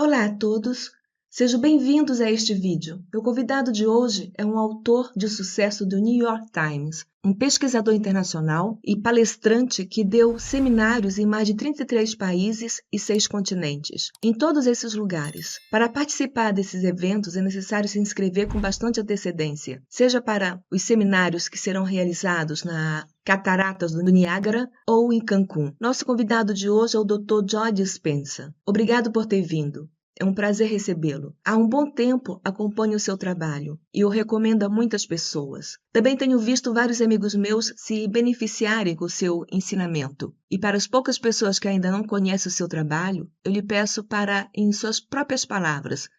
Olá a todos, sejam bem-vindos a este vídeo. Meu convidado de hoje é um autor de sucesso do New York Times, um pesquisador internacional e palestrante que deu seminários em mais de 33 países e 6 continentes. Em todos esses lugares. Para participar desses eventos é necessário se inscrever com bastante antecedência, seja para os seminários que serão realizados na Cataratas do Niágara ou em Cancún. Nosso convidado de hoje é o Dr. Joe Dispenza. Obrigado por ter vindo. É um prazer recebê-lo. Há um bom tempo acompanho o seu trabalho e o recomendo a muitas pessoas. Também tenho visto vários amigos meus se beneficiarem com o seu ensinamento. E para as poucas pessoas que ainda não conhecem o seu trabalho, eu lhe peço para, em suas próprias palavras,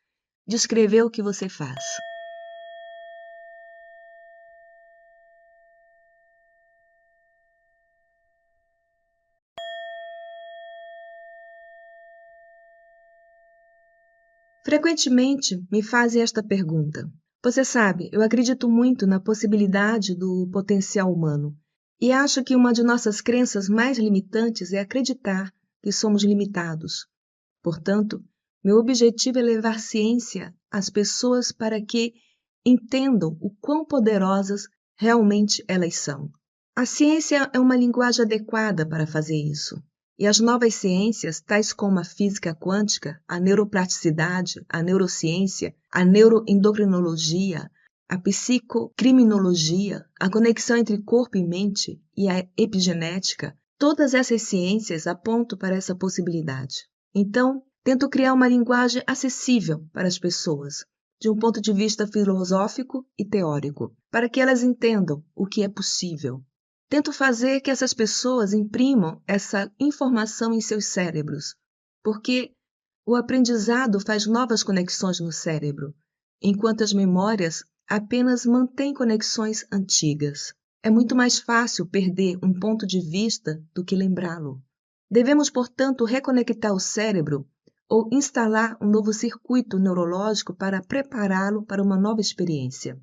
descrever o que você faz. Frequentemente me fazem esta pergunta. Você sabe, eu acredito muito na possibilidade do potencial humano e acho que uma de nossas crenças mais limitantes é acreditar que somos limitados. Portanto, meu objetivo é levar ciência às pessoas para que entendam o quão poderosas realmente elas são. A ciência é uma linguagem adequada para fazer isso. E as novas ciências, tais como a física quântica, a neuroplasticidade, a neurociência, a neuroendocrinologia, a psicocriminologia, a conexão entre corpo e mente e a epigenética, todas essas ciências apontam para essa possibilidade. Então, tento criar uma linguagem acessível para as pessoas, de um ponto de vista filosófico e teórico, para que elas entendam o que é possível. Tento fazer que essas pessoas imprimam essa informação em seus cérebros, porque o aprendizado faz novas conexões no cérebro, enquanto as memórias apenas mantêm conexões antigas. É muito mais fácil perder um ponto de vista do que lembrá-lo. Devemos, portanto, reconectar o cérebro ou instalar um novo circuito neurológico para prepará-lo para uma nova experiência.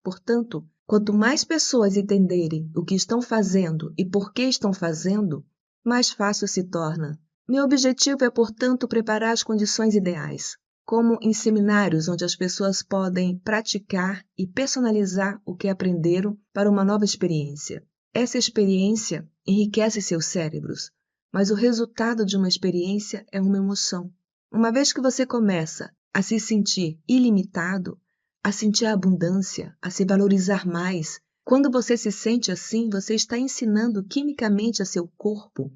Portanto, quanto mais pessoas entenderem o que estão fazendo e por que estão fazendo, mais fácil se torna. Meu objetivo é, portanto, preparar as condições ideais, como em seminários onde as pessoas podem praticar e personalizar o que aprenderam para uma nova experiência. Essa experiência enriquece seus cérebros, mas o resultado de uma experiência é uma emoção. Uma vez que você começa a se sentir ilimitado, a sentir a abundância, a se valorizar mais. Quando você se sente assim, você está ensinando quimicamente a seu corpo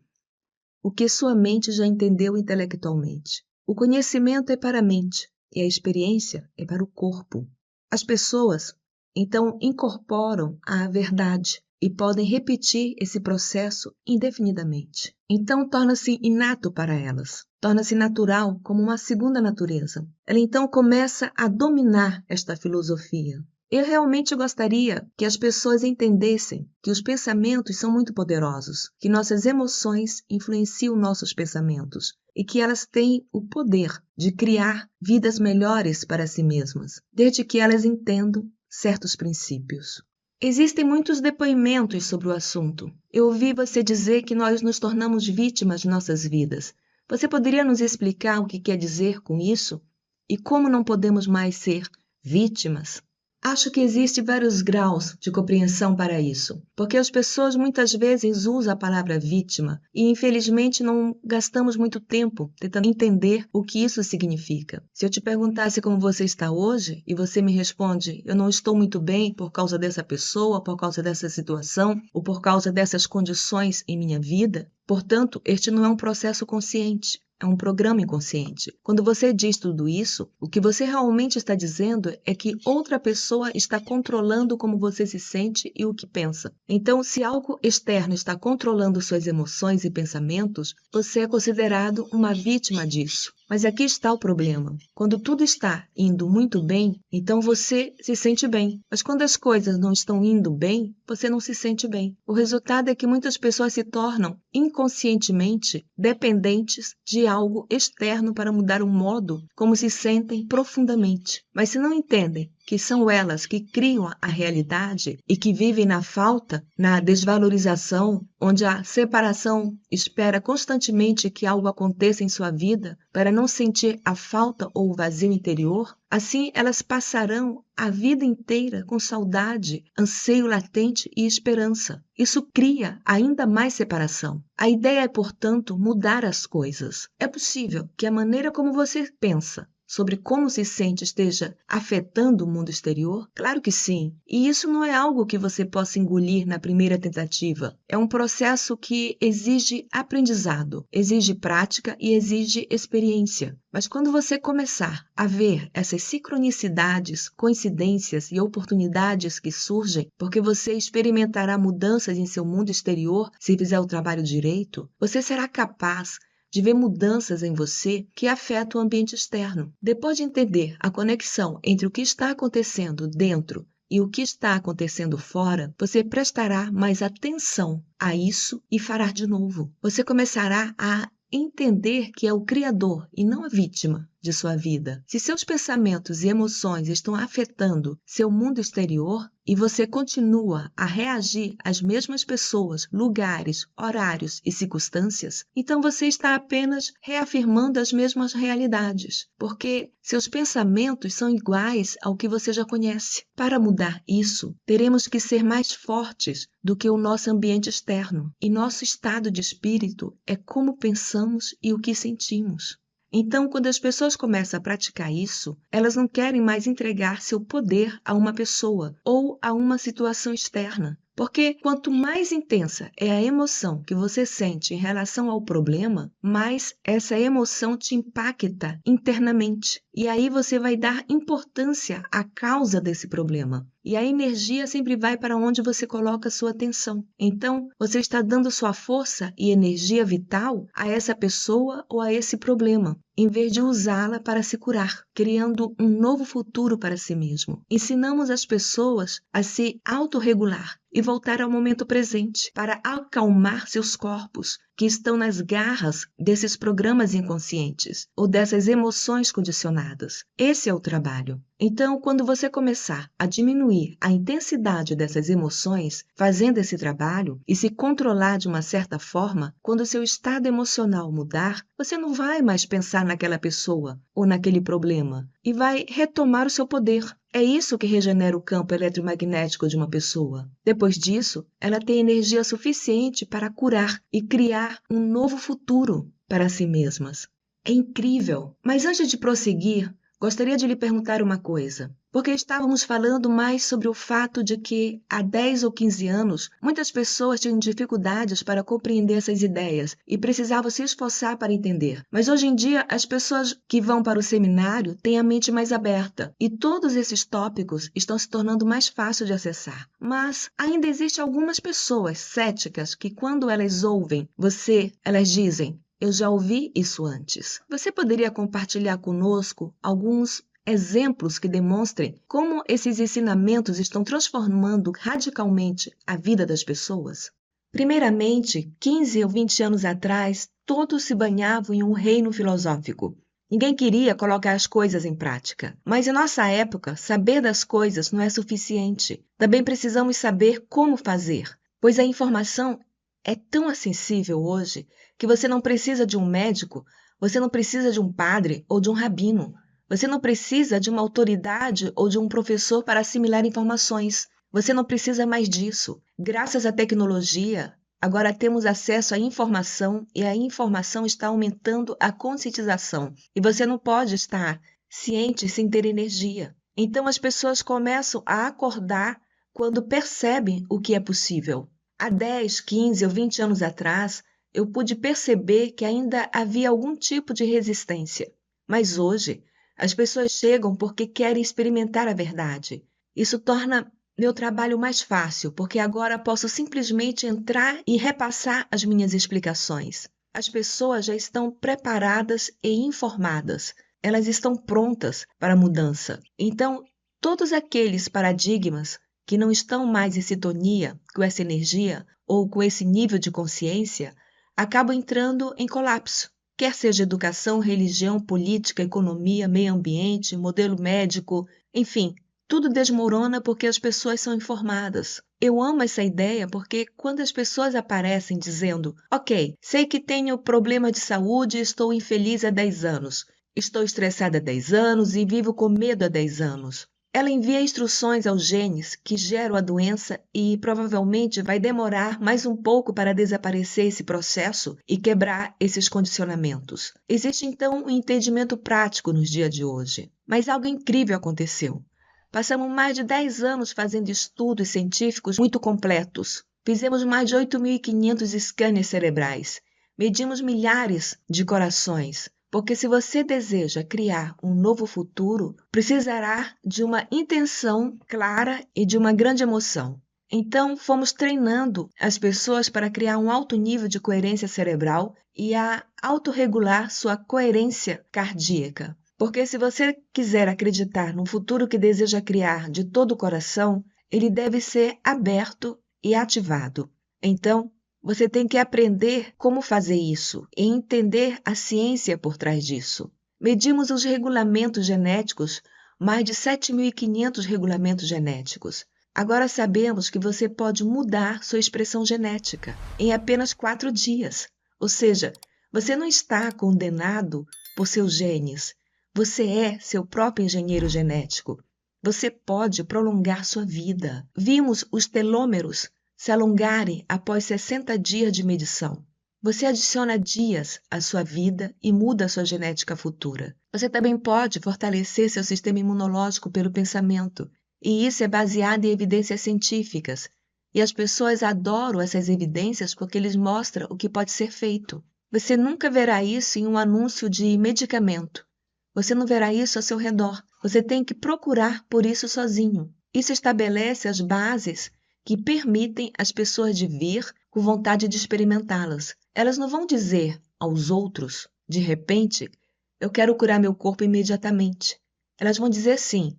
o que sua mente já entendeu intelectualmente. O conhecimento é para a mente e a experiência é para o corpo. As pessoas, então, incorporam a verdade e podem repetir esse processo indefinidamente. Então, torna-se inato para elas. Torna-se natural, como uma segunda natureza. Ela então começa a dominar esta filosofia. Eu realmente gostaria que as pessoas entendessem que os pensamentos são muito poderosos, que nossas emoções influenciam nossos pensamentos e que elas têm o poder de criar vidas melhores para si mesmas, desde que elas entendam certos princípios. Existem muitos depoimentos sobre o assunto. Eu ouvi você dizer que nós nos tornamos vítimas de nossas vidas. Você poderia nos explicar o que quer dizer com isso? E como não podemos mais ser vítimas? Acho que existem vários graus de compreensão para isso, porque as pessoas muitas vezes usam a palavra vítima e infelizmente não gastamos muito tempo tentando entender o que isso significa. Se eu te perguntasse como você está hoje e você me responde, eu não estou muito bem por causa dessa pessoa, por causa dessa situação ou por causa dessas condições em minha vida, portanto, este não é um processo consciente. É um programa inconsciente. Quando você diz tudo isso, o que você realmente está dizendo é que outra pessoa está controlando como você se sente e o que pensa. Então, se algo externo está controlando suas emoções e pensamentos, você é considerado uma vítima disso. Mas aqui está o problema. Quando tudo está indo muito bem, então você se sente bem. Mas quando as coisas não estão indo bem, você não se sente bem. O resultado é que muitas pessoas se tornam inconscientemente dependentes de algo externo para mudar o modo como se sentem profundamente. Mas se não entendem que são elas que criam a realidade e que vivem na falta, na desvalorização, onde a separação espera constantemente que algo aconteça em sua vida para não sentir a falta ou o vazio interior, assim elas passarão a vida inteira com saudade, anseio latente e esperança. Isso cria ainda mais separação. A ideia é, portanto, mudar as coisas. É possível que a maneira como você pensa sobre como se sente esteja afetando o mundo exterior? Claro que sim. E isso não é algo que você possa engolir na primeira tentativa. É um processo que exige aprendizado, exige prática e exige experiência. Mas quando você começar a ver essas sincronicidades, coincidências e oportunidades que surgem, porque você experimentará mudanças em seu mundo exterior se fizer o trabalho direito, você será capaz de ver mudanças em você que afetam o ambiente externo. Depois de entender a conexão entre o que está acontecendo dentro e o que está acontecendo fora, você prestará mais atenção a isso e fará de novo. Você começará a entender que é o criador e não a vítima de sua vida. Se seus pensamentos e emoções estão afetando seu mundo exterior e você continua a reagir às mesmas pessoas, lugares, horários e circunstâncias, então você está apenas reafirmando as mesmas realidades, porque seus pensamentos são iguais ao que você já conhece. Para mudar isso, teremos que ser mais fortes do que o nosso ambiente externo, e nosso estado de espírito é como pensamos e o que sentimos. Então, quando as pessoas começam a praticar isso, elas não querem mais entregar seu poder a uma pessoa ou a uma situação externa. Porque quanto mais intensa é a emoção que você sente em relação ao problema, mais essa emoção te impacta internamente. E aí você vai dar importância à causa desse problema. E a energia sempre vai para onde você coloca a sua atenção. Então, você está dando sua força e energia vital a essa pessoa ou a esse problema, em vez de usá-la para se curar, criando um novo futuro para si mesmo. Ensinamos as pessoas a se autorregular e voltar ao momento presente para acalmar seus corpos, que estão nas garras desses programas inconscientes ou dessas emoções condicionadas. Esse é o trabalho. Então, quando você começar a diminuir a intensidade dessas emoções, fazendo esse trabalho e se controlar de uma certa forma, quando o seu estado emocional mudar, você não vai mais pensar naquela pessoa ou naquele problema e vai retomar o seu poder. É isso que regenera o campo eletromagnético de uma pessoa. Depois disso, ela tem energia suficiente para curar e criar um novo futuro para si mesmas. É incrível! Mas antes de prosseguir, gostaria de lhe perguntar uma coisa, porque estávamos falando mais sobre o fato de que há 10 ou 15 anos muitas pessoas tinham dificuldades para compreender essas ideias e precisavam se esforçar para entender. Mas hoje em dia as pessoas que vão para o seminário têm a mente mais aberta e todos esses tópicos estão se tornando mais fáceis de acessar. Mas ainda existem algumas pessoas céticas que quando elas ouvem você, elas dizem: eu já ouvi isso antes. Você poderia compartilhar conosco alguns exemplos que demonstrem como esses ensinamentos estão transformando radicalmente a vida das pessoas? Primeiramente, 15 ou 20 anos atrás, todos se banhavam em um reino filosófico. Ninguém queria colocar as coisas em prática. Mas em nossa época, saber das coisas não é suficiente. Também precisamos saber como fazer, pois a informação é tão acessível hoje que você não precisa de um médico, você não precisa de um padre ou de um rabino. Você não precisa de uma autoridade ou de um professor para assimilar informações. Você não precisa mais disso. Graças à tecnologia, agora temos acesso à informação e a informação está aumentando a conscientização. E você não pode estar ciente sem ter energia. Então as pessoas começam a acordar quando percebem o que é possível. Há 10, 15 ou 20 anos atrás, eu pude perceber que ainda havia algum tipo de resistência. Mas hoje, as pessoas chegam porque querem experimentar a verdade. Isso torna meu trabalho mais fácil, porque agora posso simplesmente entrar e repassar as minhas explicações. As pessoas já estão preparadas e informadas. Elas estão prontas para a mudança. Então, todos aqueles paradigmas que não estão mais em sintonia com essa energia ou com esse nível de consciência, acabam entrando em colapso. Quer seja educação, religião, política, economia, meio ambiente, modelo médico, enfim, tudo desmorona porque as pessoas são informadas. Eu amo essa ideia porque quando as pessoas aparecem dizendo: ok, sei que tenho problema de saúde e estou infeliz há 10 anos, estou estressada há 10 anos e vivo com medo há 10 anos. Ela envia instruções aos genes que geram a doença e provavelmente vai demorar mais um pouco para desaparecer esse processo e quebrar esses condicionamentos. Existe então um entendimento prático nos dias de hoje. Mas algo incrível aconteceu. Passamos mais de 10 anos fazendo estudos científicos muito completos. Fizemos mais de 8.500 scanners cerebrais. Medimos milhares de corações. Porque se você deseja criar um novo futuro, precisará de uma intenção clara e de uma grande emoção. Então, fomos treinando as pessoas para criar um alto nível de coerência cerebral e a autorregular sua coerência cardíaca. Porque se você quiser acreditar no futuro que deseja criar de todo o coração, ele deve ser aberto e ativado. Então, você tem que aprender como fazer isso e entender a ciência por trás disso. Medimos os regulamentos genéticos, mais de 7.500 regulamentos genéticos. Agora sabemos que você pode mudar sua expressão genética em apenas 4 dias. Ou seja, você não está condenado por seus genes. Você é seu próprio engenheiro genético. Você pode prolongar sua vida. Vimos os telômeros se alongarem após 60 dias de medição. Você adiciona dias à sua vida e muda a sua genética futura. Você também pode fortalecer seu sistema imunológico pelo pensamento. E isso é baseado em evidências científicas. E as pessoas adoram essas evidências porque eles mostram o que pode ser feito. Você nunca verá isso em um anúncio de medicamento. Você não verá isso ao seu redor. Você tem que procurar por isso sozinho. Isso estabelece as bases que permitem as pessoas de vir com vontade de experimentá-las. Elas não vão dizer aos outros, de repente, eu quero curar meu corpo imediatamente. Elas vão dizer sim.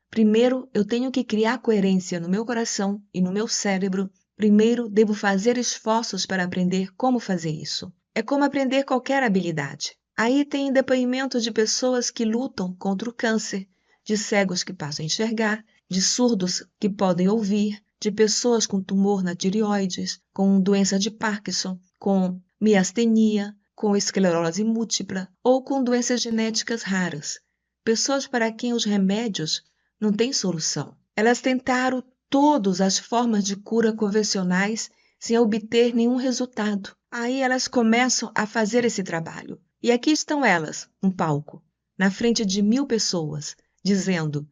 Primeiro, eu tenho que criar coerência no meu coração e no meu cérebro. Primeiro, devo fazer esforços para aprender como fazer isso. É como aprender qualquer habilidade. Aí tem depoimentos de pessoas que lutam contra o câncer, de cegos que passam a enxergar, de surdos que podem ouvir, de pessoas com tumor na tireoides, com doença de Parkinson, com miastenia, com esclerose múltipla ou com doenças genéticas raras. Pessoas para quem os remédios não têm solução. Elas tentaram todas as formas de cura convencionais sem obter nenhum resultado. Aí elas começam a fazer esse trabalho. E aqui estão elas, um palco, na frente de 1.000 pessoas, dizendo: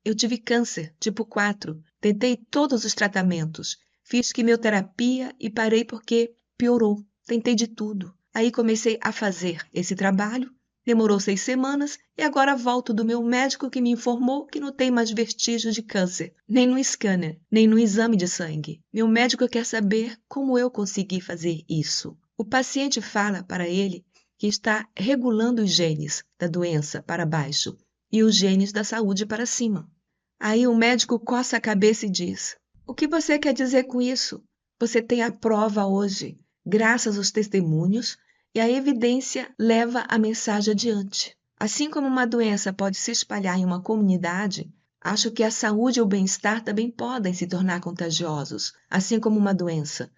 eu tive câncer, tipo 4, tentei todos os tratamentos, fiz quimioterapia e parei porque piorou, tentei de tudo. Aí comecei a fazer esse trabalho, demorou 6 semanas e agora volto do meu médico que me informou que não tem mais vestígios de câncer, nem no scanner, nem no exame de sangue. Meu médico quer saber como eu consegui fazer isso. O paciente fala para ele que está regulando os genes da doença para baixo e os genes da saúde para cima. Aí o médico coça a cabeça e diz: o que você quer dizer com isso? Você tem a prova hoje, graças aos testemunhos, e a evidência leva a mensagem adiante. Assim como uma doença pode se espalhar em uma comunidade, acho que a saúde e o bem-estar também podem se tornar contagiosos, assim como uma doença.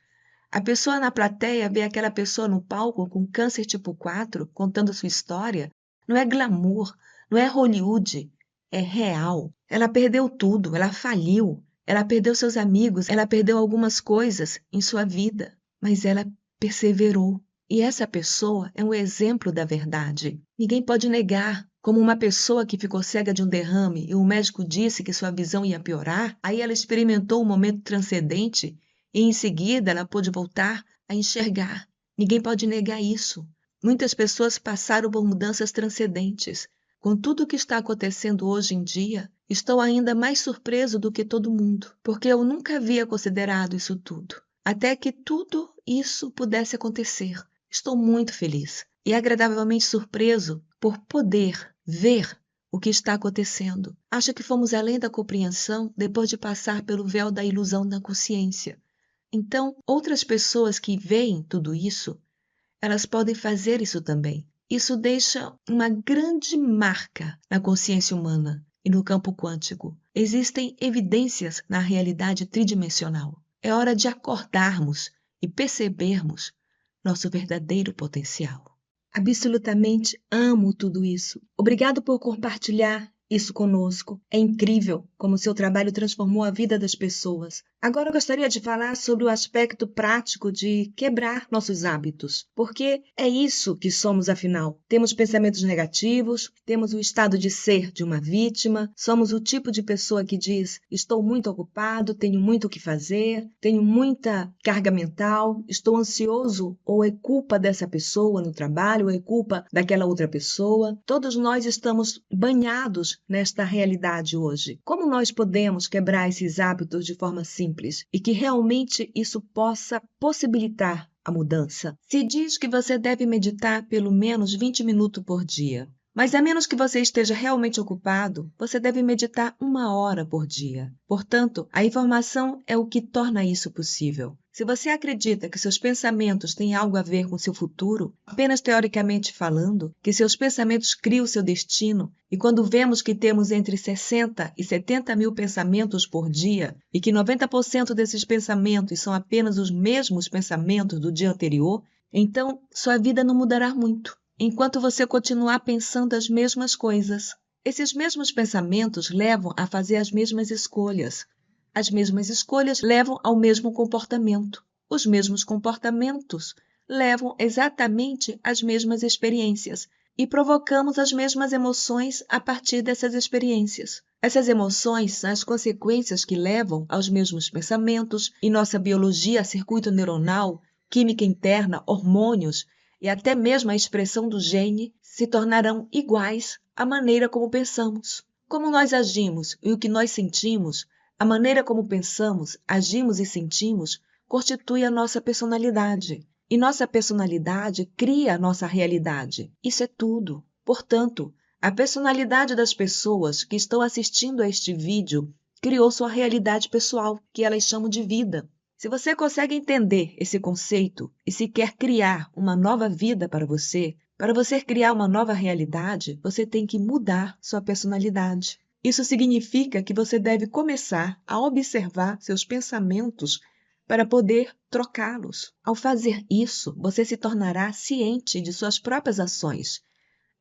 A pessoa na plateia vê aquela pessoa no palco com câncer tipo 4, contando sua história. Não é glamour, não é Hollywood, é real. Ela perdeu tudo, ela faliu, ela perdeu seus amigos, ela perdeu algumas coisas em sua vida, mas ela perseverou. E essa pessoa é um exemplo da verdade. Ninguém pode negar. Como uma pessoa que ficou cega de um derrame e o médico disse que sua visão ia piorar, aí ela experimentou um momento transcendente e em seguida ela pôde voltar a enxergar. Ninguém pode negar isso. Muitas pessoas passaram por mudanças transcendentes. Com tudo o que está acontecendo hoje em dia, estou ainda mais surpreso do que todo mundo, porque eu nunca havia considerado isso tudo. Até que tudo isso pudesse acontecer. Estou muito feliz e agradavelmente surpreso por poder ver o que está acontecendo. Acho que fomos além da compreensão depois de passar pelo véu da ilusão da consciência. Então, outras pessoas que veem tudo isso, elas podem fazer isso também. Isso deixa uma grande marca na consciência humana. e no campo quântico. Existem evidências na realidade tridimensional. É hora de acordarmos e percebermos nosso verdadeiro potencial. Absolutamente amo tudo isso. Obrigado por compartilhar isso conosco. É incrível como seu trabalho transformou a vida das pessoas. Agora eu gostaria de falar sobre o aspecto prático de quebrar nossos hábitos, porque é isso que somos afinal. Temos pensamentos negativos, temos o estado de ser de uma vítima, somos o tipo de pessoa que diz: estou muito ocupado, tenho muito o que fazer, tenho muita carga mental, estou ansioso, ou é culpa dessa pessoa no trabalho, ou é culpa daquela outra pessoa. Todos nós estamos banhados nesta realidade hoje. Como nós podemos quebrar esses hábitos de forma simples e que realmente isso possa possibilitar a mudança? Se diz que você deve meditar pelo menos 20 minutos por dia. Mas a menos que você esteja realmente ocupado, você deve meditar 1 hora por dia. Portanto, a informação é o que torna isso possível. Se você acredita que seus pensamentos têm algo a ver com seu futuro, apenas teoricamente falando, que seus pensamentos criam seu destino, e quando vemos que temos entre 60 e 70 mil pensamentos por dia, e que 90% desses pensamentos são apenas os mesmos pensamentos do dia anterior, então sua vida não mudará muito. Enquanto você continuar pensando as mesmas coisas, esses mesmos pensamentos levam a fazer as mesmas escolhas. As mesmas escolhas levam ao mesmo comportamento. Os mesmos comportamentos levam exatamente às mesmas experiências e provocamos as mesmas emoções a partir dessas experiências. Essas emoções são as consequências que levam aos mesmos pensamentos e nossa biologia, circuito neuronal, química interna, hormônios e até mesmo a expressão do gene se tornarão iguais à maneira como pensamos. Como nós agimos e o que nós sentimos, a maneira como pensamos, agimos e sentimos constitui a nossa personalidade. E nossa personalidade cria a nossa realidade. Isso é tudo. Portanto, a personalidade das pessoas que estão assistindo a este vídeo criou sua realidade pessoal, que elas chamam de vida. Se você consegue entender esse conceito e se quer criar uma nova vida para você criar uma nova realidade, você tem que mudar sua personalidade. Isso significa que você deve começar a observar seus pensamentos para poder trocá-los. Ao fazer isso, você se tornará ciente de suas próprias ações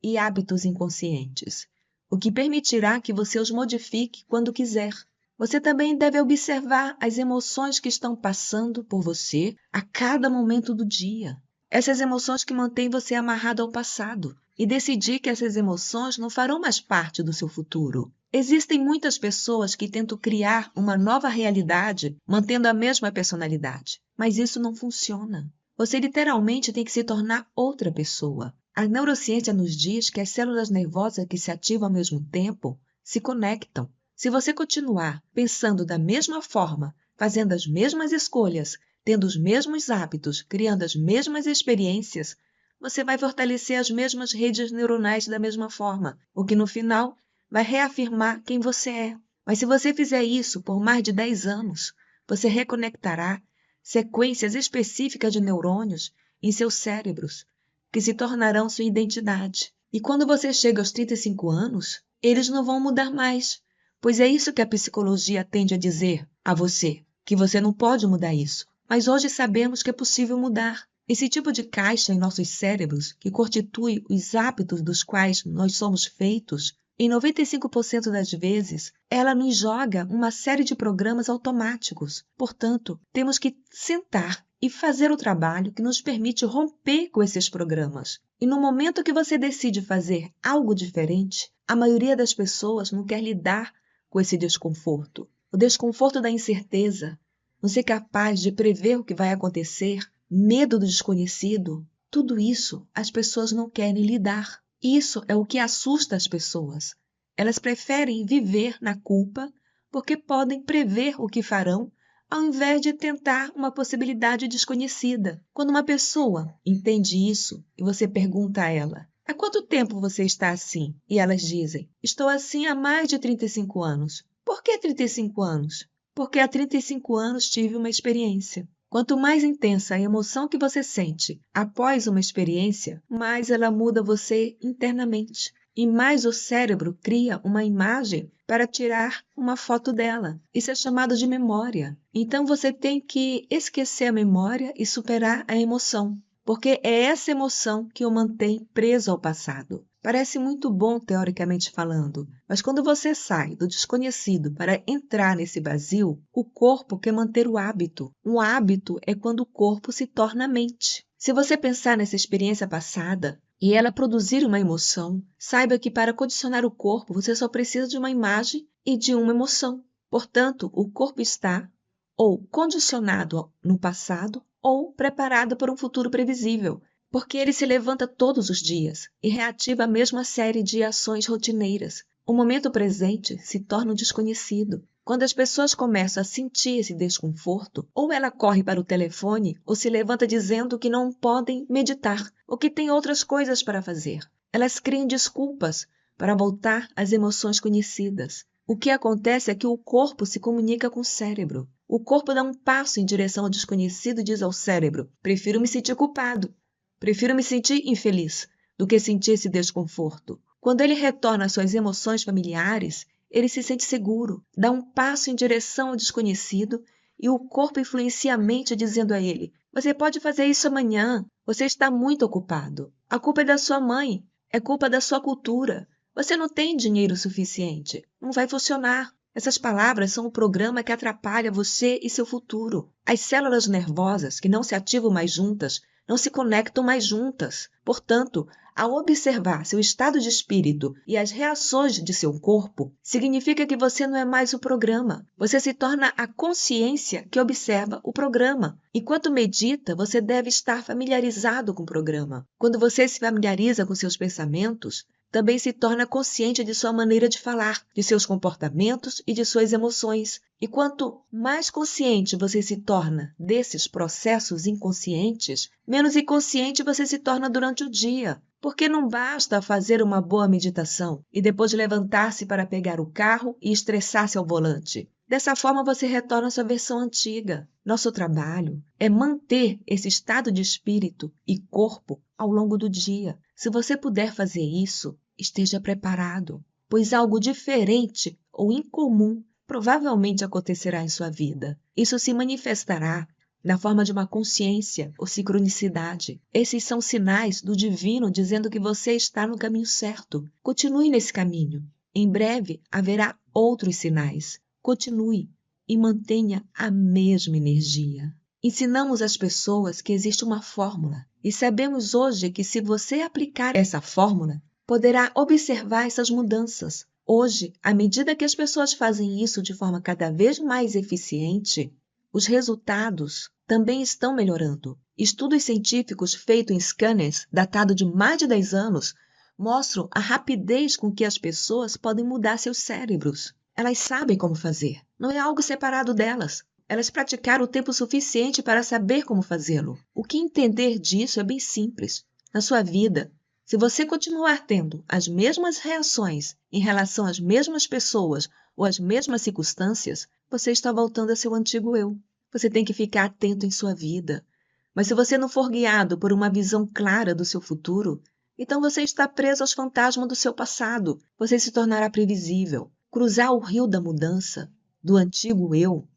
e hábitos inconscientes, o que permitirá que você os modifique quando quiser. Você também deve observar as emoções que estão passando por você a cada momento do dia. Essas emoções que mantêm você amarrado ao passado e decidir que essas emoções não farão mais parte do seu futuro. Existem muitas pessoas que tentam criar uma nova realidade mantendo a mesma personalidade, mas isso não funciona. Você literalmente tem que se tornar outra pessoa. A neurociência nos diz que as células nervosas que se ativam ao mesmo tempo se conectam. Se você continuar pensando da mesma forma, fazendo as mesmas escolhas, tendo os mesmos hábitos, criando as mesmas experiências, você vai fortalecer as mesmas redes neuronais da mesma forma, o que no final vai reafirmar quem você é. Mas se você fizer isso por mais de 10 anos, você reconectará sequências específicas de neurônios em seus cérebros, que se tornarão sua identidade. E quando você chega aos 35 anos, eles não vão mudar mais. Pois é isso que a psicologia tende a dizer a você, que você não pode mudar isso. Mas hoje sabemos que é possível mudar. Esse tipo de caixa em nossos cérebros, que constitui os hábitos dos quais nós somos feitos, em 95% das vezes, ela nos joga uma série de programas automáticos. Portanto, temos que sentar e fazer o trabalho que nos permite romper com esses programas. E no momento que você decide fazer algo diferente, a maioria das pessoas não quer lidar com esse desconforto. O desconforto da incerteza, não ser capaz de prever o que vai acontecer, medo do desconhecido, tudo isso as pessoas não querem lidar. Isso é o que assusta as pessoas. Elas preferem viver na culpa porque podem prever o que farão ao invés de tentar uma possibilidade desconhecida. Quando uma pessoa entende isso e você pergunta a ela: há quanto tempo você está assim? E elas dizem: estou assim há mais de 35 anos. Por que 35 anos? Porque há 35 anos tive uma experiência. Quanto mais intensa a emoção que você sente após uma experiência, mais ela muda você internamente. e mais o cérebro cria uma imagem para tirar uma foto dela. Isso é chamado de memória. Então você tem que esquecer a memória e superar a emoção, porque é essa emoção que o mantém preso ao passado. Parece muito bom teoricamente falando, mas quando você sai do desconhecido para entrar nesse vazio, o corpo quer manter o hábito. Um hábito é quando o corpo se torna mente. Se você pensar nessa experiência passada e ela produzir uma emoção, saiba que para condicionar o corpo você só precisa de uma imagem e de uma emoção. Portanto, o corpo está ou condicionado no passado ou preparado para um futuro previsível, porque ele se levanta todos os dias e reativa a mesma série de ações rotineiras. O momento presente se torna um desconhecido. Quando as pessoas começam a sentir esse desconforto, ou ela corre para o telefone ou se levanta dizendo que não podem meditar ou que tem outras coisas para fazer. Elas criam desculpas para voltar às emoções conhecidas. O que acontece é que o corpo se comunica com o cérebro. O corpo dá um passo em direção ao desconhecido e diz ao cérebro: prefiro me sentir culpado, prefiro me sentir infeliz do que sentir esse desconforto. Quando ele retorna às suas emoções familiares, ele se sente seguro, dá um passo em direção ao desconhecido e o corpo influencia a mente dizendo a ele: você pode fazer isso amanhã, você está muito ocupado. A culpa é da sua mãe, é culpa da sua cultura. Você não tem dinheiro suficiente, não vai funcionar. Essas palavras são o programa que atrapalha você e seu futuro. As células nervosas que não se ativam mais juntas, não se conectam mais juntas. Portanto, ao observar seu estado de espírito e as reações de seu corpo, significa que você não é mais o programa. Você se torna a consciência que observa o programa. Enquanto medita, você deve estar familiarizado com o programa. Quando você se familiariza com seus pensamentos, também se torna consciente de sua maneira de falar, de seus comportamentos e de suas emoções. E quanto mais consciente você se torna desses processos inconscientes, menos inconsciente você se torna durante o dia. Porque não basta fazer uma boa meditação e depois levantar-se para pegar o carro e estressar-se ao volante. Dessa forma você retorna à sua versão antiga. Nosso trabalho é manter esse estado de espírito e corpo ao longo do dia. Se você puder fazer isso, esteja preparado, pois algo diferente ou incomum provavelmente acontecerá em sua vida. Isso se manifestará na forma de uma consciência ou sincronicidade. Esses são sinais do divino dizendo que você está no caminho certo. Continue nesse caminho. Em breve haverá outros sinais. Continue e mantenha a mesma energia. Ensinamos às pessoas que existe uma fórmula e sabemos hoje que se você aplicar essa fórmula, poderá observar essas mudanças. Hoje, à medida que as pessoas fazem isso de forma cada vez mais eficiente, os resultados também estão melhorando. Estudos científicos feitos em scanners datados de mais de 10 anos mostram a rapidez com que as pessoas podem mudar seus cérebros. Elas sabem como fazer. Não é algo separado delas. Elas praticaram o tempo suficiente para saber como fazê-lo. O que entender disso é bem simples. Na sua vida, se você continuar tendo as mesmas reações em relação às mesmas pessoas ou às mesmas circunstâncias, você está voltando a seu antigo eu. Você tem que ficar atento em sua vida. Mas se você não for guiado por uma visão clara do seu futuro, então você está preso aos fantasmas do seu passado. Você se tornará previsível. Cruzar o rio da mudança, do antigo eu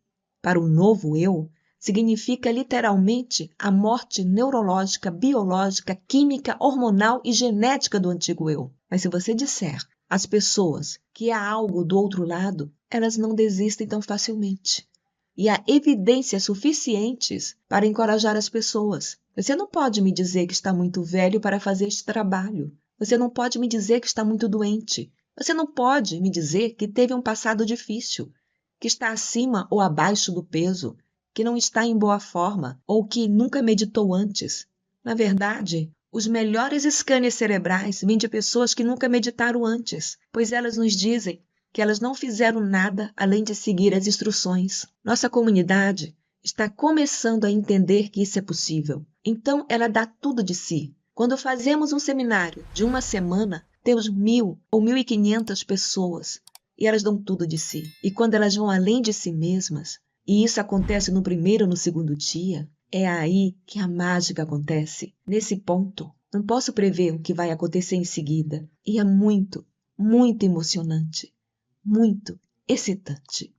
para o novo eu, significa literalmente a morte neurológica, biológica, química, hormonal e genética do antigo eu. Mas se você disser às pessoas que há algo do outro lado, elas não desistem tão facilmente. E há evidências suficientes para encorajar as pessoas. Você não pode me dizer que está muito velho para fazer este trabalho. Você não pode me dizer que está muito doente. Você não pode me dizer que teve um passado difícil, que está acima ou abaixo do peso, que não está em boa forma ou que nunca meditou antes. Na verdade, os melhores scanners cerebrais vêm de pessoas que nunca meditaram antes, pois elas nos dizem que elas não fizeram nada além de seguir as instruções. Nossa comunidade está começando a entender que isso é possível. Então, ela dá tudo de si. Quando fazemos um seminário de uma semana, temos 1.000 ou 1.500 pessoas e elas dão tudo de si. E quando elas vão além de si mesmas, e isso acontece no primeiro ou no segundo dia, é aí que a mágica acontece. Nesse ponto, Não posso prever o que vai acontecer em seguida. E é muito, muito emocionante. Muito excitante.